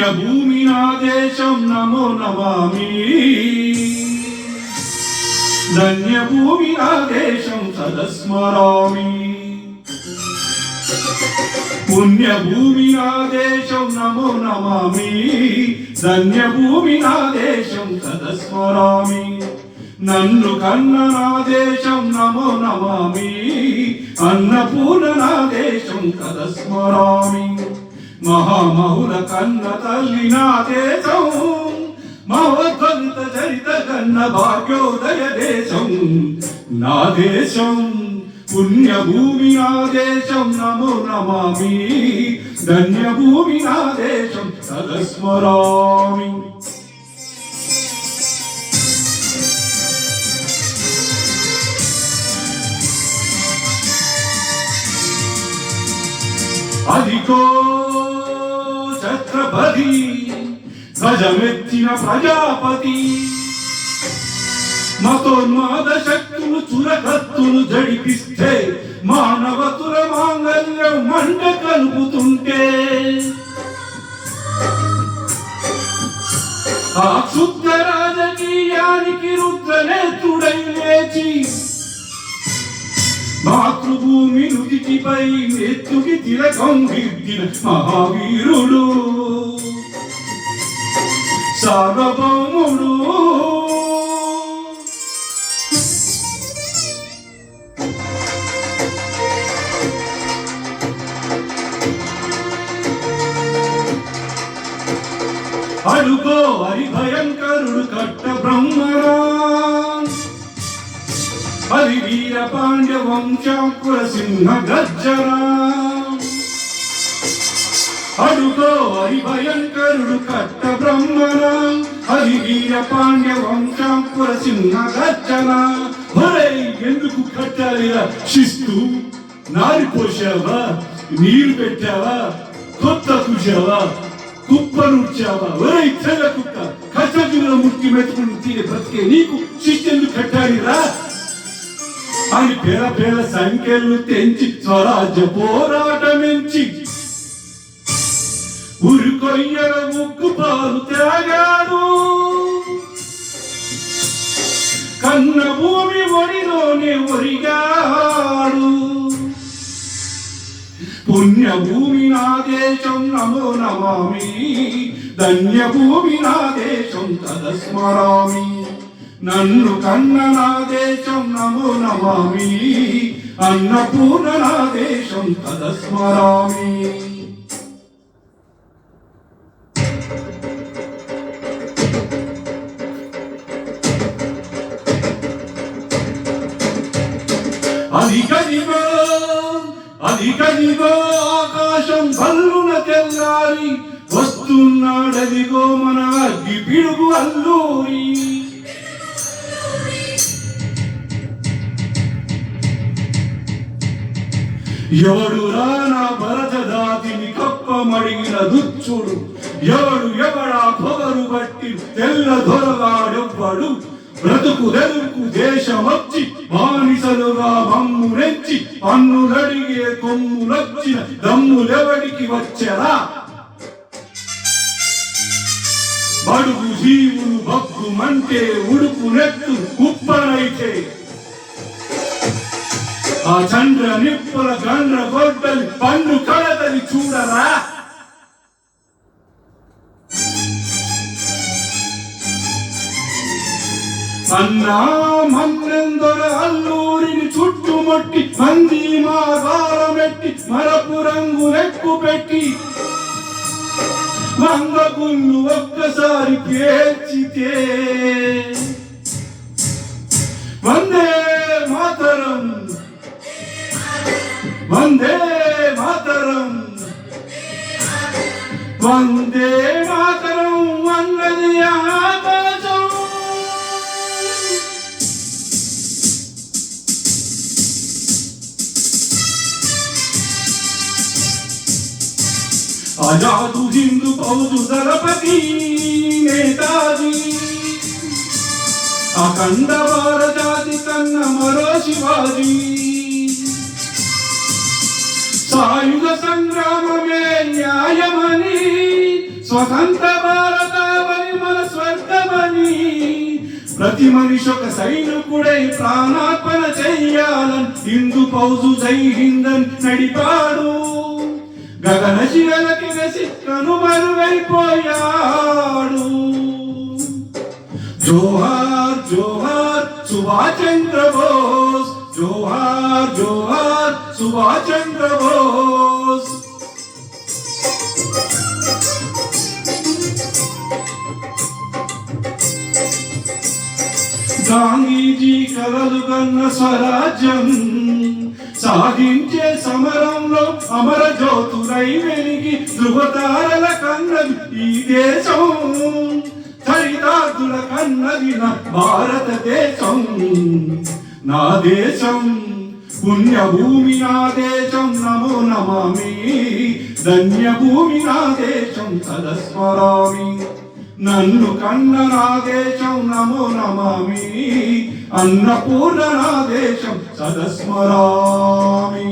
పుణ్యభూమి నా దేశం నమో నమామి. ధన్యభూమి నా దేశం సదస్మరామి. పుణ్యభూమి నా దేశం నమో నమామి. ధన్యభూమి నా దేశం సదస్మరామి. నన్ను కన్న నా దేశం నమో నమామి. అన్నపూర్ణ నా దేశం సదస్మరామి. మహామహుల కన్న తల్లి నా దేశం. మహోద్భవిత చరిత కన్న భాగ్యోదయ దేశం నా దేశం. పుణ్యభూమి నా దేశం నమో నమామి. ధన్యభూమి నా దేశం సదస్మరామి. అదిగో ఛత్రపతి ధ్వజమెత్తిన ప్రజాపతి. మతోన్మాద శక్తులు చురకత్తులు జడిపిస్తే మానవతుల మాంగల్యం మంట కలుపుతుంటే ఆ క్షుద్ర రాజకీయానికి రుద్రనేత్రుడై లేచి మాతృభూమి నుదిటిపై నెత్తుకి తిలకం దిద్దిన మహావీరుడు సార్వభౌముడు. అడుగో హరి భయంకరుడు కట్ట బ్రహ్మరా. హరి వీర పాండ్య వంశాంకుర సింహ గర్జరా. అడుగో హరి భయంకరుడు కట్ట బ్రహ్మరా. హరి వీర పాండ్య వంశాంకుర సింహ గర్జనా. ఒరే ఎందుకు కట్టాలిరా శిస్తు? నారి పోసావా, నీరు పెట్టావా, కొత్త కూసావా, కుప్పనుడ్చావా? ఒరే తెల్ల కుక్క, కష్టజీవుల ముక్తి మెతుకుని తీరే బ్రతికే నీకు శిస్తెందుకు కట్టాలిరా అని పేద పేద సంఖ్యలు తెంచి స్వరాజ్య పోరాటమించి ఉరికొయ్యల ముక్కు పాలు త్యాగాడు. కన్న భూమి ఒడిలోనే ఒరిగాడు. పుణ్యభూమి నా దేశం నమో నమామి. ధన్యభూమి నా దేశం తదస్మరామి. నన్ను కన్న నా దేశం నమో నమామి. అన్నపూర్ణ నా దేశం తదస్మరామి. అధికదిగో అధికదిగో ఆకాశం భల్లున తెల్లారి వస్తున్నాడదిగో మన అగ్గి పిడుగు అల్లూరి. ఎవడు రానా భరత దాతిని కప్పమడిగిన దుచ్చుడు. ఎవడు ఎవడా పొగరు బట్టి తెల్ల దొరగాడెవ్వడు. బ్రతుకు తెరుకు దేశమొచ్చి బానిసలుగా మమ్ము నెచ్చి పన్నులడిగే కొమ్ములొచ్చిన దమ్ములెవడికి వచ్చరా? బడుగు జీవులు బగ్గుమంటే ఉడుపు నెత్తు కుప్పనైతే ఆ చంద్ర నిప్పుల గండ్ర గొడ్డలి పన్ను కడతని చూడరా? అన్నా మన్నెందర అల్లూరిని చుట్టుముట్టి మంది మాగారమెట్టి మరపు రంగు నెక్కు పెట్టి మంగగుళ్ళు ఒక్కసారి పేర్చితే వందే మాతరం వందే మాతరం వందే మాతరం అన్నది ఆకాశం. ఆజాదు హిందూ ఫౌజు దళపతి నేతాజీ. అఖండ భారజాతి కన్న మరో శివాజీ. సాయుధ సంగ్రామమే న్యాయమని స్వతంత్ర భారతావని మన స్వర్గమని ప్రతి మనిషి ఒక సైనికుడై ప్రాణార్పణ చెయ్యాలని హిందూ ఫౌజు జై హిందన్ నడిపాడు. గగన శిలకి వెసి కనుమరుగైపోయాడు. జోహార్ జోహార్ సుభాష్ చంద్ర బోస్, జోహార్ జోహార్ సుభాష్ చంద్ర బోస్. గాంధీజీ కలలు కన్న స్వరాజ్యం సాధించే సమరంలో అమర జ్యోతులై వెలిగి ధృవతారల కన్నది ఈ దేశం. చరితార్థుల కన్నది నా భారతదేశం. నా దేశం పుణ్యభూమి, నా దేశం నమో నమామి. ధన్యభూమి నా దేశం సదస్మరామి. నన్ను కన్న నా దేశం నమో నమామి. అన్నపూర్ణ నా దేశం సదస్మరామి.